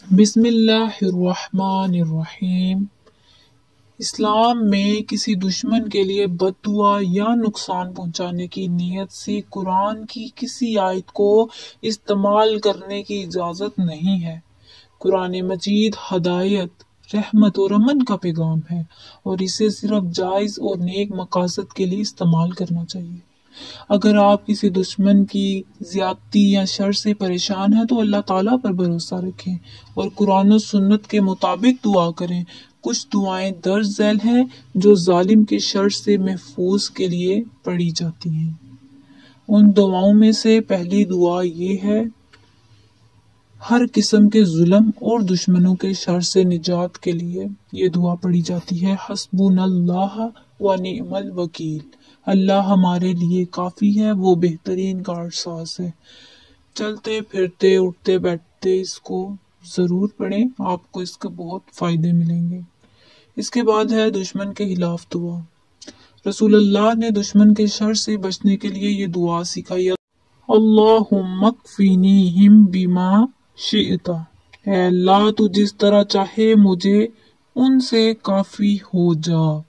बिस्मिल्लाहिर्रहमानिर्रहीम। इस्लाम में किसी दुश्मन के लिए बद्दुआ या नुकसान पहुंचाने की नीयत से कुरान की किसी आयत को इस्तेमाल करने की इजाज़त नहीं है। कुरान मजीद हदायत, रहमत और अमन का पैगाम है और इसे सिर्फ जायज़ और नेक मकासद के लिए इस्तेमाल करना चाहिए। अगर आप किसी दुश्मन की ज्यादती या शर से परेशान हैं तो अल्लाह ताला पर भरोसा रखें और कुरान और सुन्नत के मुताबिक दुआ करें। कुछ दुआएं दर्ज झैल हैं जो जालिम के शर से महफूज के लिए पढ़ी जाती हैं। उन दुआओं में से पहली दुआ ये है, हर किस्म के जुल्म और दुश्मनों के शर से निजात के लिए ये दुआ पढ़ी जाती है, हस्बुनल्लाह व निअमल वकील। अल्लाह हमारे लिए काफी है, वो बेहतरीन कारसाज है। चलते फिरते उठते बैठते इसको जरूर पढ़ें, आपको इसके बहुत फायदे मिलेंगे। इसके बाद है दुश्मन के खिलाफ दुआ। रसूलुल्लाह ने दुश्मन के शर से बचने के लिए ये दुआ सिखाई, अल्लाहुम्मा कफीनीहिम बिमा शिअता। ऐ अल्लाह तू जिस तरह चाहे मुझे उनसे काफी हो जा।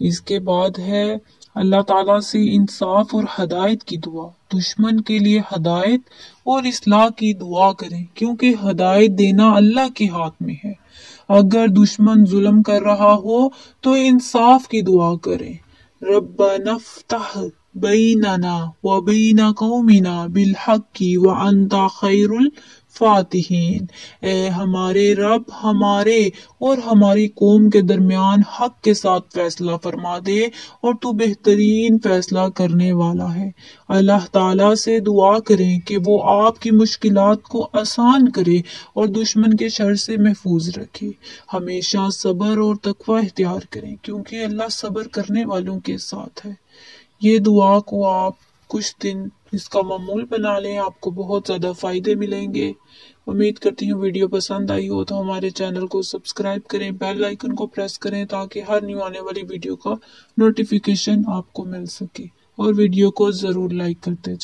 इसके बाद है अल्लाह ताला से इंसाफ और हदायत की दुआ। दुश्मन के लिए हदायत और इस्लाह की दुआ करें क्योंकि हदायत देना अल्लाह के हाथ में है। अगर दुश्मन जुल्म कर रहा हो तो इंसाफ की दुआ करें, रब्बना फ़्तह बैनना व बैन कौमिना बिल हक़्क़ि व अंता खैरुल फातिहीन। ए हमारे रब, हमारे और हमारी कौम के दरमियान हक के साथ फैसला फरमा दे और तू बेहतरीन फैसला करने वाला है। अल्लाह ताला से दुआ करें कि वो आपकी मुश्किलात को आसान करे और दुश्मन के शर से महफूज रखे। हमेशा सब्र और तकवा इख्तियार करें क्योंकि अल्लाह सब्र करने वालों के साथ है। ये दुआ को आप कुछ दिन इसका मामूल बना लें, आपको बहुत ज़्यादा फ़ायदे मिलेंगे। उम्मीद करती हूँ वीडियो पसंद आई हो तो हमारे चैनल को सब्सक्राइब करें, बेल आइकन को प्रेस करें ताकि हर न्यू आने वाली वीडियो का नोटिफिकेशन आपको मिल सके और वीडियो को ज़रूर लाइक करते जाएं।